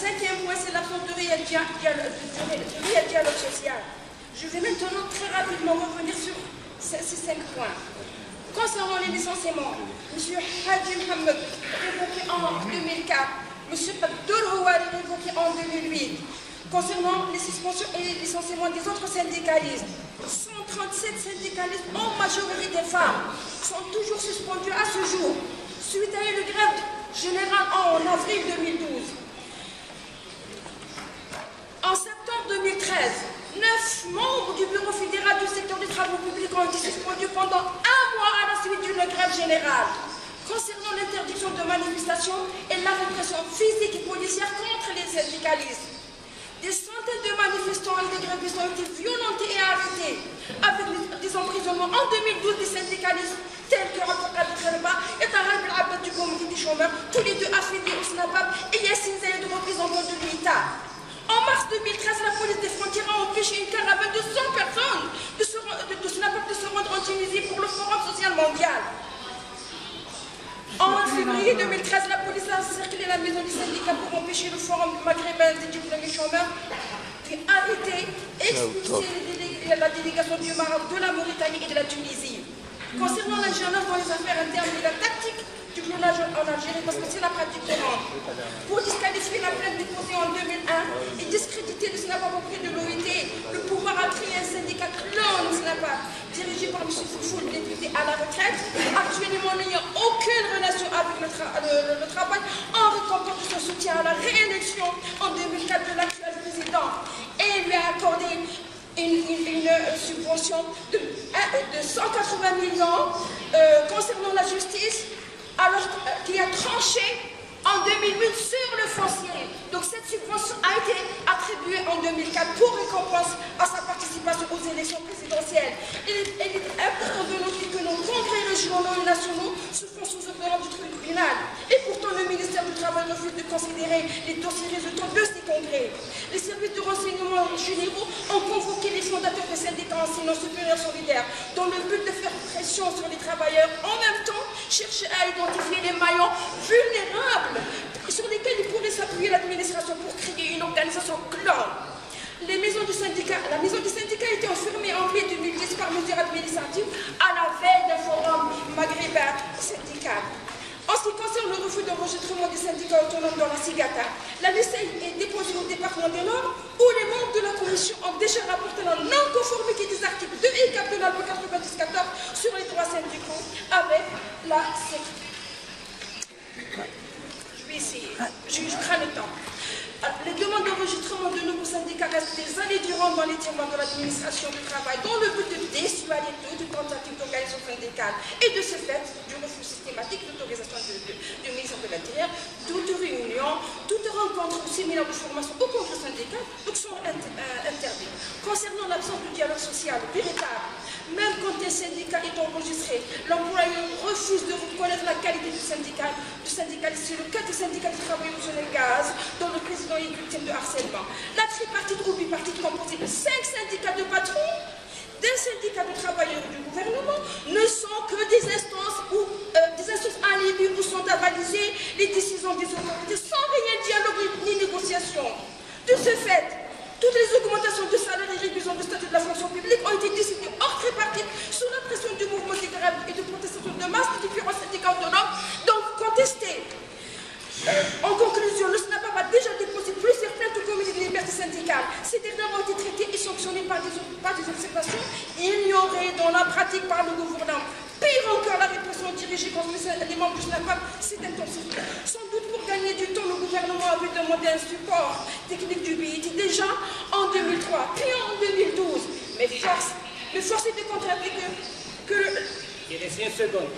cinquième point, c'est l'absence de réel dialogue social. Je vais maintenant très rapidement revenir sur ces 5 points. Concernant les licenciements, M. Hadji Mohamed, révoqué en 2004, M. Abdul Houari, révoqué en 2008. Concernant les suspensions et les licenciements des autres syndicalistes, 137 syndicalistes, en majorité des femmes, sont toujours suspendus à ce jour, suite à une grève générale en avril 2012. En septembre 2013, 9 membres du bureau fédéral du secteur des travaux publics ont été suspendus pendant 1 mois à la suite d'une grève générale. Concernant l'interdiction de manifestation et la répression physique et policière contre les syndicalistes, des centaines de manifestants et de grévistes ont été violentés et arrêtés, avec des emprisonnements en 2012 des syndicalistes tels que Abdelkader Khalba et Tarab El-Abad du comité des chômeurs, tous les deux affiliés au SNAPAP, et Yassine Zayed, représentant de l'État. En mars 2013, la police des frontières a empêché une caravane de 100 personnes de SNAPAP de se rendre en Tunisie pour le Forum social mondial. En février 2013, la police a encerclé la maison du syndicat pour empêcher le forum maghrébin des diplômés chômeurs, puis arrêter, expulser la délégation du Maroc, de la Mauritanie et de la Tunisie. Concernant l'ingérence dans les affaires internes et la tactique du clonage en Algérie, parce que c'est la pratique courante, pour disqualifier la plainte déposée en 2001 et discréditer le SNAPAP auprès de l'OIT, le pouvoir a créé un syndicat clone au SNAPAP, dirigé par M. Foufoul, député à la retraite, actuellement n'ayant aucune relation avec le travail, en récompense de son soutien à la réélection en 2004 de l'actuel président, et lui a accordé une subvention de 180 millions concernant la justice, alors qu'il a tranché en 2008 sur le foncier. Donc cette subvention a été attribuée en 2004 pour récompense à sa participation aux élections présidentielles. Il est important de noter que nos congrès régionaux et nationaux se font sous opérant du tribunal. Et pourtant le ministère du Travail refuse de considérer les dossiers résultants de ces congrès. Les services de renseignement généraux ont convoqué les fondateurs des syndicats enseignants supérieurs solidaires dans le but de faire pression sur les travailleurs, en même temps chercher à identifier les maillons vulnérables sur lesquels il pourrait s'appuyer l'administration pour créer une organisation clone. La maison du syndicat a été enfermée en mai 2010 par mesure administrative à la veille d'un forum maghrébin syndical. En ce qui concerne le refus d'enregistrement des syndicats autonomes dans la CIGATA, la liste est déposée au département des Nord où les membres de la commission ont déjà rapporté la non-conformité des articles 2 et 4 de la loi 90-14 sur les droits syndicaux avec la CEC. Je vais essayer, je crains le temps. Les demandes d'enregistrement de nouveaux syndicats restent des années durant dans les tiroirs de l'administration du travail dans le but de dissuader toute tentative d'organisation syndicale et de ce fait du refus systématique d'autorisation du ministère de l'Intérieur, toute réunion, toute rencontre ou séminaire de formation au congrès syndical sont interdites. Concernant l'absence du dialogue social véritable, même quand un syndicat est enregistré, l'employeur refuse de reconnaître la qualité du syndicaliste. C'est le cas du syndicat du travail au Gaz, dont le président est victime de harcèlement. La tripartite ou bipartite composée de 5 syndicats de patrons, d'un syndicat de travailleurs du gouvernement, ne sont que des instances alibi où sont avalisées les décisions des autorités sans réel dialogue ni négociation. De ce fait, toutes les augmentations de salaire et révisions de statut de la fonction publique ont été décidées hors tripartite sous la pression du mouvement des grèves et de protestation de masse des différents syndicats autonomes, donc contestés. En conclusion, le SNAPAP a déjà déposé plusieurs plaintes au comité de liberté syndicale. Ces dernières ont été traitées et sanctionnées par des observations ignorées dans la pratique par le gouvernement. Pire encore, la répression dirigée contre les membres du SNAPAP s'est intensifiée. Sans doute pour gagner du temps, le gouvernement avait demandé un support technique du BIT déjà en 2003, puis en 2012. Mais force est de constater que Il reste 1 seconde.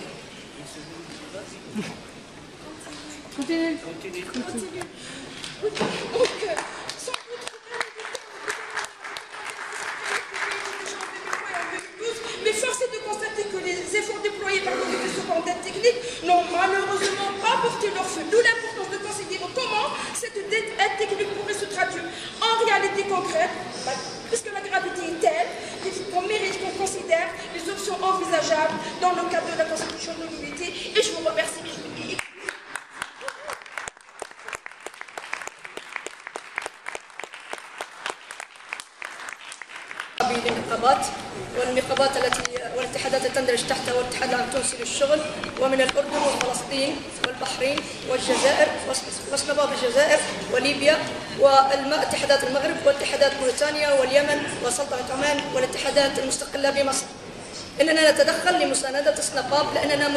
Continue. Mais force est de constater que les efforts déployés par le secondaire technique n'ont malheureusement pas porté leur fruit. D'où l'importance de considérer comment cette aide technique pourrait se traduire en réalité concrète, puisque la gravité est telle qu'on mérite qu'on considère les options envisageables dans le cadre de la Constitution de l'unité. Et je vous remercie. النقابات والاتحادات التي تندرج تحتها والاتحاد العام التونسي للشغل، ومن الأردن وفلسطين والبحرين والجزائر وصنباب الجزائر وليبيا واتحادات المغرب واتحادات موريتانيا واليمن وسلطنة عمان والاتحادات المستقلة بمصر. إننا نتدخل لمساندة سناباب لأننا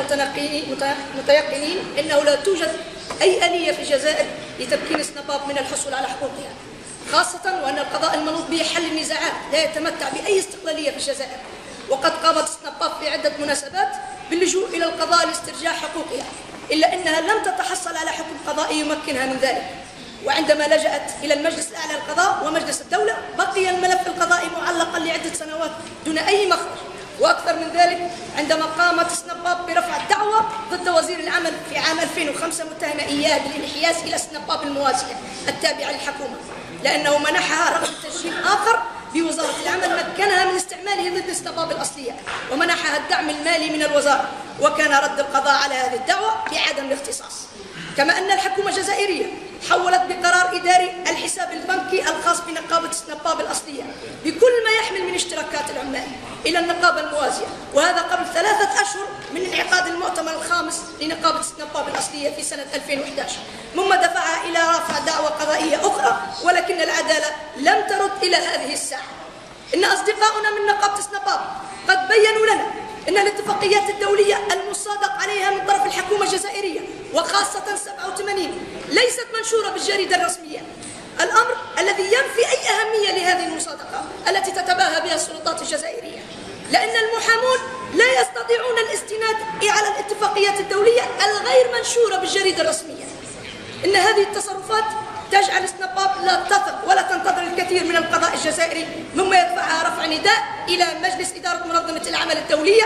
متيقنين أنه لا توجد أي آلية في الجزائر لتمكين سناباب من الحصول على حقوقها، خاصة وأن القضاء المنوط به حل النزاعات لا يتمتع بأي استقلالية في الجزائر، وقد قامت سناباب في عدة مناسبات باللجوء إلى القضاء لاسترجاع حقوقها، إلا أنها لم تتحصل على حكم قضائي يمكنها من ذلك. وعندما لجأت إلى المجلس الأعلى للقضاء ومجلس الدولة بقي الملف القضائي معلقا لعدة سنوات دون أي مخرج. وأكثر من ذلك عندما قامت سناباب برفع الدعوى ضد وزير العمل في عام 2005 متهمة إياه بالانحياز إلى سناباب الموازية التابعة للحكومة، لأنه منحها رغم تسجيل آخر بوزارة العمل مكنها من استعماله ضد سناباب الأصلية، ومنحها الدعم المالي من الوزارة، وكان رد القضاء على هذه الدعوى بعدم الاختصاص. كما أن الحكومة الجزائرية حولت بقرار إداري الحساب البنكي الخاص بنقابة سناباب الأصلية بكل ما يحمل من اشتراكات العمال إلى النقابة الموازية، وهذا قبل 3 أشهر من انعقاد المؤتمر الخامس لنقابة سناباب الأصلية في سنة 2011، مما دفعها إلى رفع دعوى قضائية أخرى، ولكن العدالة لم ترد إلى هذه الساعة. إن أصدقاؤنا من نقابة سناباب قد بيّنوا لنا أن الاتفاقيات الدولية المصادق عليها من طرف الحكومة الجزائرية وخاصة 87 ليست منشورة بالجريدة الرسمية، الأمر الذي ينفي أي أهمية لهذه المصادقة التي تتباهى بها السلطات الجزائرية، لأن المحامون لا يستطيعون الاستناد على الاتفاقيات الدولية الغير منشورة بالجريدة الرسمية. إن هذه التصرفات تجعل سناباب لا تثق ولا تنتظر الكثير من القضاء الجزائري، مما يدفعها رفع نداء إلى مجلس إدارة منظمة العمل الدولية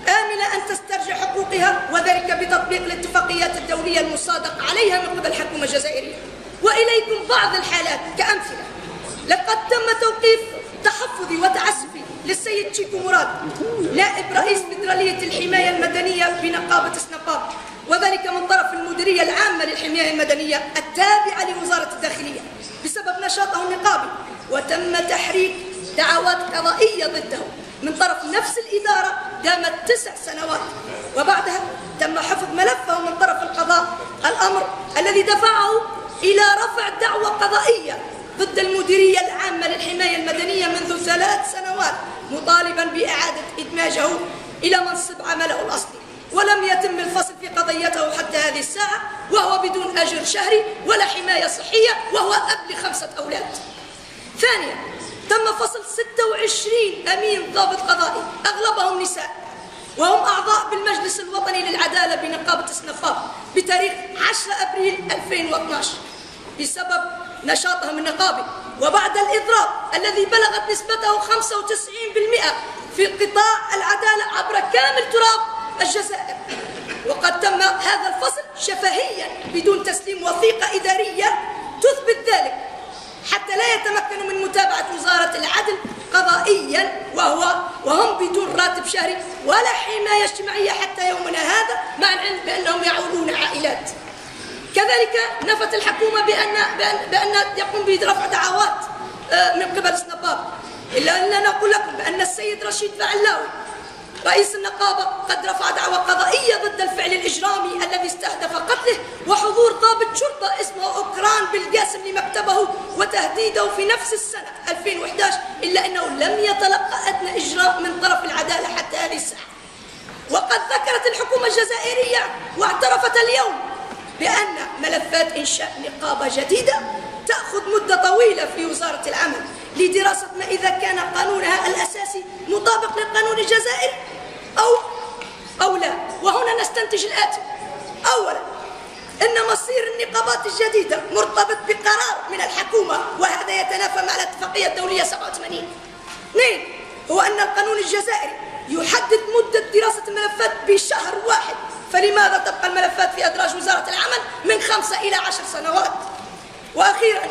آملة أن تسترجع حقوقها، وذلك بتطبيق الاتفاقيات الدولية المصادق عليها من قبل الحكومة الجزائرية. وإليكم بعض الحالات كأمثلة. لقد تم توقيف تحفظي وتعسفي للسيد تشيكو مراد نائب رئيس فدرالية الحماية المدنية بنقابة سناباب، وذلك من طرف المديرية العامة للحماية المدنية التابعة لوزارة الداخلية بسبب نشاطه النقابي، وتم تحريك دعوات قضائية ضده من طرف نفس الإدارة دامت 9 سنوات، وبعدها تم حفظ ملفه من طرف القضاء، الأمر الذي دفعه إلى رفع دعوى قضائية ضد المديرية العامة للحماية المدنية منذ 3 سنوات مطالبا بإعادة إدماجه إلى منصب عمله الأصلي، ولم يتم الفصل في قضيته حتى هذه الساعة، وهو بدون أجر شهري ولا حماية صحية، وهو أب ل5 أولاد. ثانيا، تم فصل 26 أمين ضابط قضائي أغلبهم نساء، وهم أعضاء بالمجلس الوطني للعدالة بنقابة سناباب بتاريخ 10 أبريل 2012 بسبب نشاطهم النقابي، وبعد الإضراب الذي بلغت نسبته 95% في قطاع العدالة عبر كامل تراب الجزائر. وقد تم هذا الفصل شفهيا بدون تسليم وثيقة إدارية تثبت ذلك، حتى لا يتمكنوا من متابعة وزارة العدل قضائيا، وهم بدون راتب شهري ولا حماية اجتماعية حتى يومنا هذا، مع العلم بأنهم يعولون عائلات. كذلك نفت الحكومة بأن يقوم برفع دعوات من قبل سناباب، إلا أننا نقول لكم بأن السيد رشيد فعلاوي رئيس النقابة قد رفع دعوى قضائية ضد الفعل الإجرامي الذي استهدف قتله وحضور ضابط شرطة اسمه أوكران بالقاسم لمكتبه وتهديده في نفس السنة 2011، إلا أنه لم يتلقى أدنى إجراء من طرف العدالة حتى هذه الساعة. وقد ذكرت الحكومة الجزائرية واعترفت اليوم بأن ملفات إنشاء نقابة جديدة تأخذ مدة طويلة في وزارة العمل لدراسة ما إذا كان قانونها الأساسي مطابق للقانون الجزائري أو لا. وهنا نستنتج الآتي: أولا، أن مصير النقابات الجديدة مرتبط بقرار من الحكومة، وهذا يتنافى مع الاتفاقية الدولية 87. 2، هو أن القانون الجزائري يحدد مدة دراسة الملفات بشهر واحد، فلماذا تبقى الملفات في أدراج وزارة العمل من 5 إلى 10 سنوات؟ وأخيرا،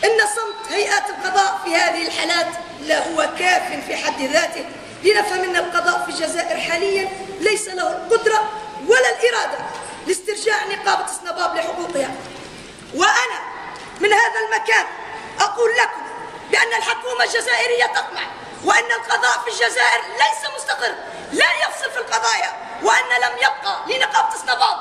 إن صمت هيئات القضاء في هذه الحالات لا هو كاف في حد ذاته لنفهم أن القضاء في الجزائر حاليا ليس له القدرة ولا الإرادة لاسترجاع نقابة سناباب لحقوقها. وأنا من هذا المكان أقول لكم بأن الحكومة الجزائرية تطمع وأن القضاء في الجزائر ليس مستقر، لا يفصل في القضايا، وأن لم يبقى لنقابة صنباط